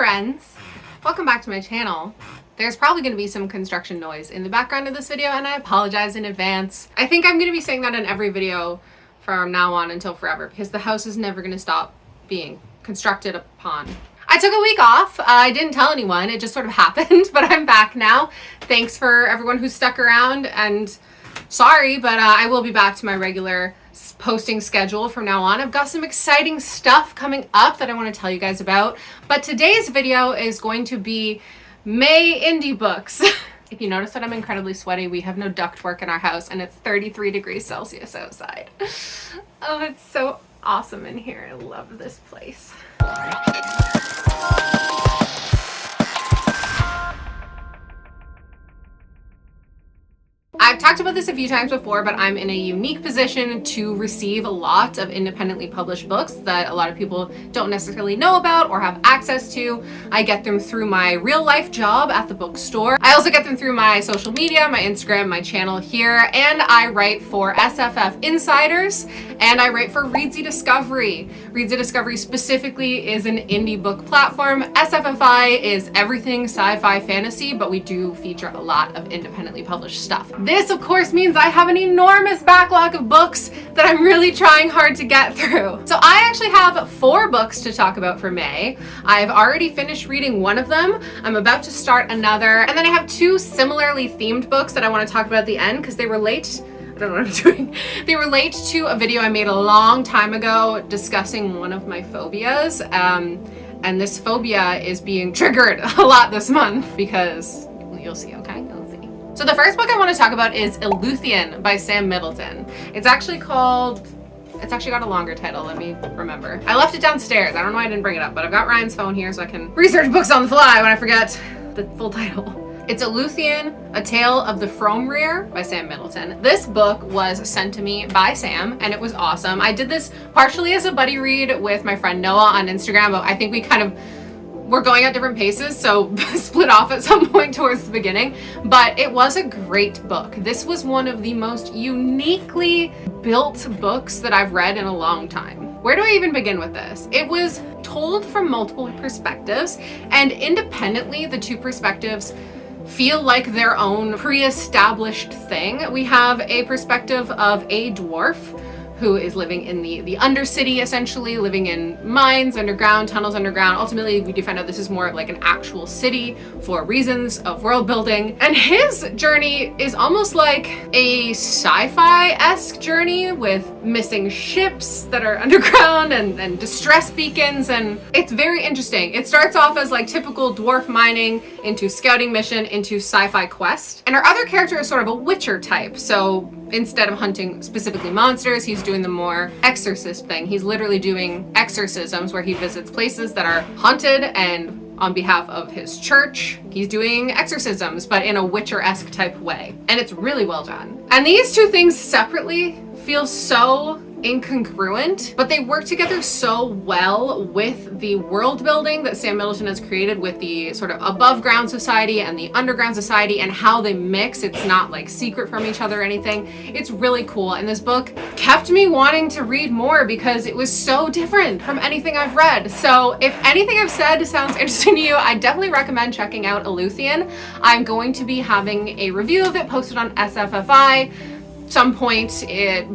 friends, welcome back to my channel. There's probably going to be some construction noise in the background of this video and I apologize in advance. I think I'm going to be saying that in every video from now on until forever because the house is never going to stop being constructed upon. I took a week off. I didn't tell anyone. It just sort of happened, but I'm back now. Thanks for everyone who stuck around, and sorry, but I will be back to my regular posting schedule from now on. I've got some exciting stuff coming up that I want to tell you guys about, but today's video is going to be May indie books. If you notice that I'm incredibly sweaty, we have no ductwork in our house and it's 33 degrees Celsius outside. Oh, it's so awesome in here. I love this place. I've talked about this a few times before, but I'm in a unique position to receive a lot of independently published books that a lot of people don't necessarily know about or have access to. I get them through my real life job at the bookstore. I also get them through my social media, my Instagram, my channel here, and I write for SFF Insiders, and I write for Readsy Discovery. Readsy Discovery specifically is an indie book platform. SFFI is everything sci-fi fantasy, but we do feature a lot of independently published stuff. This, of course, means I have an enormous backlog of books that I'm really trying hard to get through. So I actually have 4 books to talk about for May. I've already finished reading one of them. I'm about to start another. And then I have 2 similarly themed books that I want to talk about at the end because they relate. I don't know what I'm doing. They relate to a video I made a long time ago discussing one of my phobias. And this phobia is being triggered a lot this month because you'll see, okay? So the first book I want to talk about is Elthan by Sam Middleton. It's actually got a longer title, let me remember. I left it downstairs. I don't know why I didn't bring it up, but I've got Ryan's phone here so I can research books on the fly when I forget the full title. It's Elthan, A Tale of the Fromreer by Sam Middleton. This book was sent to me by Sam and it was awesome. I did this partially as a buddy read with my friend Noah on Instagram, but I think we're going at different paces, so split off at some point towards the beginning. But it was a great book. This was one of the most uniquely built books that I've read in a long time. Where do I even begin with this? It was told from multiple perspectives, and independently, the 2 perspectives feel like their own pre-established thing. We have a perspective of a dwarf who is living in the undercity, essentially, living in mines underground, tunnels underground. Ultimately, we do find out this is more of like an actual city for reasons of world building. And his journey is almost like a sci-fi-esque journey with missing ships that are underground and distress beacons, and it's very interesting. It starts off as like typical dwarf mining into scouting mission into sci-fi quest. And our other character is sort of a witcher type, so instead of hunting specifically monsters, he's doing the more exorcist thing. He's literally doing exorcisms where he visits places that are haunted, and on behalf of his church, he's doing exorcisms, but in a Witcher-esque type way. And it's really well done. And these 2 things separately feel so incongruent, but they work together so well with the world building that Sam Middleton has created with the sort of above ground society and the underground society and how they mix. It's not like secret from each other or anything. It's really cool. And this book kept me wanting to read more because it was so different from anything I've read. So if anything I've said sounds interesting to you, I definitely recommend checking out Elthan. I'm going to be having a review of it posted on SFFI some point,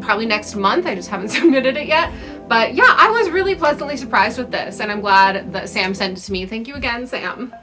probably next month. I just haven't submitted it yet. But yeah, I was really pleasantly surprised with this, and I'm glad that Sam sent it to me. Thank you again, Sam.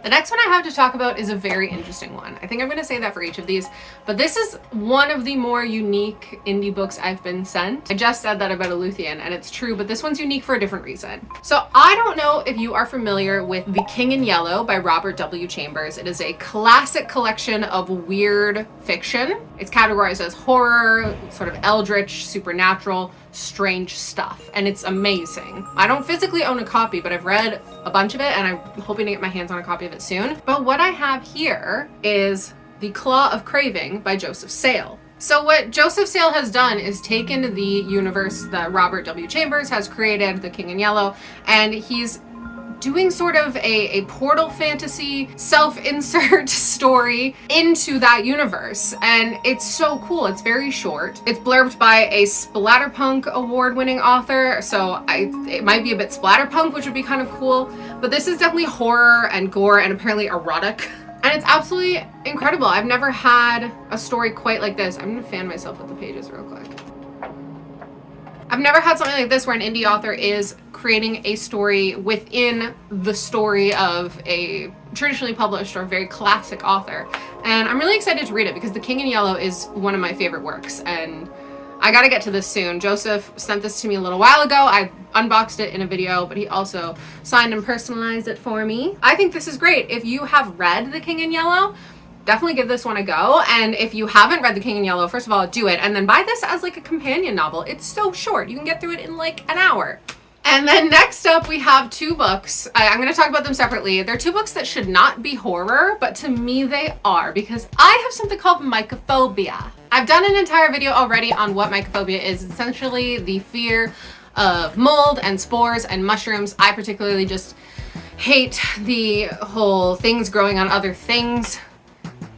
The next one I have to talk about is a very interesting one. I think I'm going to say that for each of these, but this is one of the more unique indie books I've been sent. I just said that about Elthan, and it's true, but this one's unique for a different reason. So I don't know if you are familiar with The King in Yellow by Robert W. Chambers. It is a classic collection of weird fiction. It's categorized as horror, sort of eldritch, supernatural, strange stuff, and it's amazing. I don't physically own a copy, but I've read a bunch of it and I'm hoping to get my hands on a copy of it soon. But what I have here is The Claw of Craving by Joseph Sale. So what Joseph Sale has done is taken the universe that Robert W. Chambers has created, The King in Yellow, and he's doing sort of a portal fantasy self-insert story into that universe. And it's so cool. It's very short. It's blurbed by a Splatterpunk award-winning author, so it might be a bit splatterpunk, which would be kind of cool. But this is definitely horror and gore and apparently erotic. And it's absolutely incredible. I've never had a story quite like this. I'm gonna fan myself with the pages real quick. I've never had something like this where an indie author is creating a story within the story of a traditionally published or very classic author. And I'm really excited to read it because The King in Yellow is one of my favorite works, and I gotta get to this soon. Joseph sent this to me a little while ago. I unboxed it in a video, but he also signed and personalized it for me. I think this is great. If you have read The King in Yellow, definitely give this one a go. And if you haven't read The King in Yellow, first of all, do it. And then buy this as like a companion novel. It's so short. You can get through it in like an hour. And then next up, we have two books. I'm going to talk about them separately. They're two books that should not be horror, but to me they are, because I have something called mycophobia. I've done an entire video already on what mycophobia is. Essentially the fear of mold and spores and mushrooms. I particularly just hate the whole things growing on other things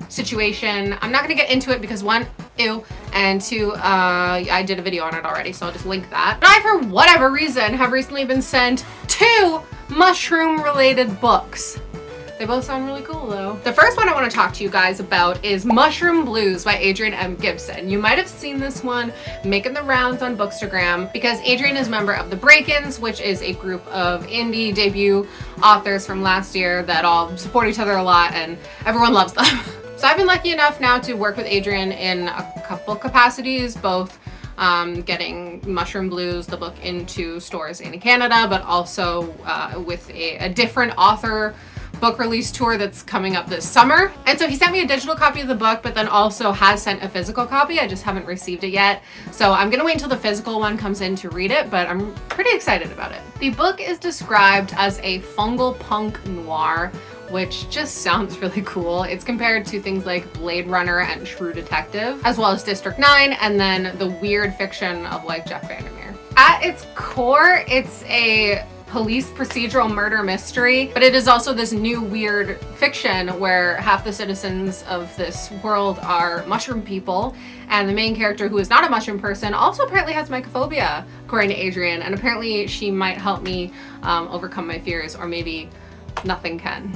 situation. I'm not going to get into it because one, ew, and two, I did a video on it already, so I'll just link that. But I, for whatever reason, have recently been sent 2 mushroom-related books. They both sound really cool though. The first one I want to talk to you guys about is Mushroom Blues by Adrian M. Gibson. You might have seen this one making the rounds on Bookstagram because Adrian is a member of the Break-Ins, which is a group of indie debut authors from last year that all support each other a lot and everyone loves them. So I've been lucky enough now to work with Adrian in a couple capacities, both getting Mushroom Blues, the book, into stores in Canada, but also with a different author book release tour that's coming up this summer. And so he sent me a digital copy of the book, but then also has sent a physical copy. I just haven't received it yet. So I'm gonna wait until the physical one comes in to read it, but I'm pretty excited about it. The book is described as a fungal punk noir, which just sounds really cool. It's compared to things like Blade Runner and True Detective, as well as District 9, and then the weird fiction of like Jeff Vandermeer. At its core, it's a police procedural murder mystery, but it is also this new weird fiction where half the citizens of this world are mushroom people, and the main character, who is not a mushroom person, also apparently has mycophobia, according to Adrian, and apparently she might help me overcome my fears, or maybe nothing can.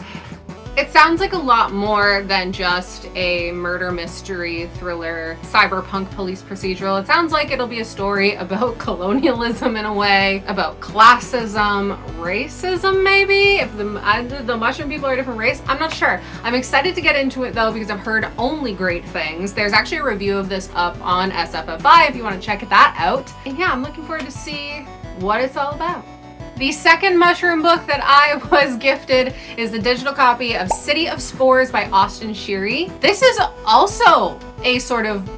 It sounds like a lot more than just a murder mystery thriller cyberpunk police procedural. It sounds like it'll be a story about colonialism in a way, about classism, racism maybe, if the mushroom people are a different race. I'm not sure. I'm excited to get into it though because I've heard only great things. There's actually a review of this up on SFFI if you want to check that out. And yeah, I'm looking forward to see what it's all about. The second mushroom book that I was gifted is the digital copy of City of Spores by Austin Sheary. This is also a sort of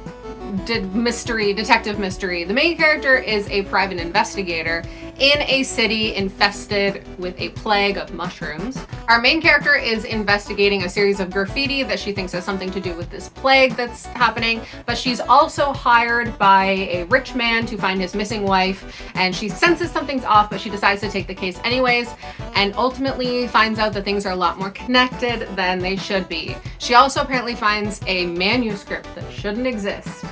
detective mystery. The main character is a private investigator in a city infested with a plague of mushrooms. Our main character is investigating a series of graffiti that she thinks has something to do with this plague that's happening, but she's also hired by a rich man to find his missing wife, and she senses something's off, but she decides to take the case anyways, and ultimately finds out that things are a lot more connected than they should be. She also apparently finds a manuscript that shouldn't exist,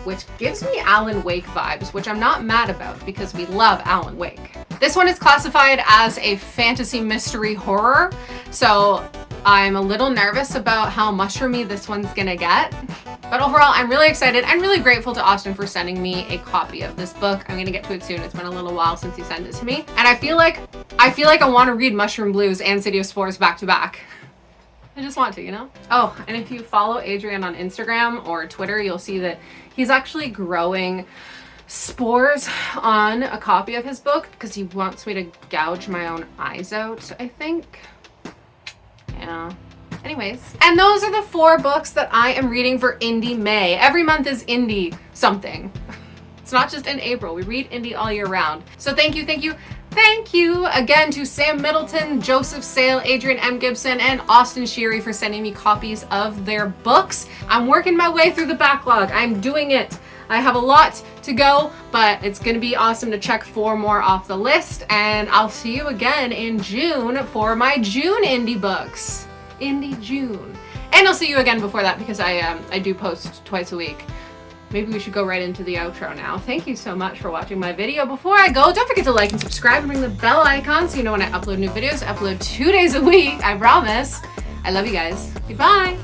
which gives me Alan Wake vibes, which I'm not mad about because we love Alan Wake. This one is classified as a fantasy mystery horror, so I'm a little nervous about how mushroomy this one's gonna get. But overall, I'm really excited and really grateful to Austin for sending me a copy of this book. I'm gonna get to it soon. It's been a little while since he sent it to me. And I feel like I want to read Mushroom Blues and City of Spores back to back. I just want to, you know? Oh, and if you follow Adrian on Instagram or Twitter, you'll see that he's actually growing spores on a copy of his book because he wants me to gouge my own eyes out, I think. Yeah. Anyways, and those are the 4 books that I am reading for Indie May. Every month is indie something. It's not just in April. We read indie all year round. So thank you again to Sam Middleton, Joseph Sale, Adrian M. Gibson, and Austin Sheary for sending me copies of their books. I'm working my way through the backlog. I'm doing it. I have a lot to go, but it's gonna be awesome to check 4 more off the list, and I'll see you again in June for my June indie books. Indie June. And I'll see you again before that because I do post twice a week. Maybe we should go right into the outro now. Thank you so much for watching my video. Before I go, don't forget to like and subscribe and ring the bell icon so you know when I upload new videos. I upload 2 days a week, I promise. I love you guys. Goodbye.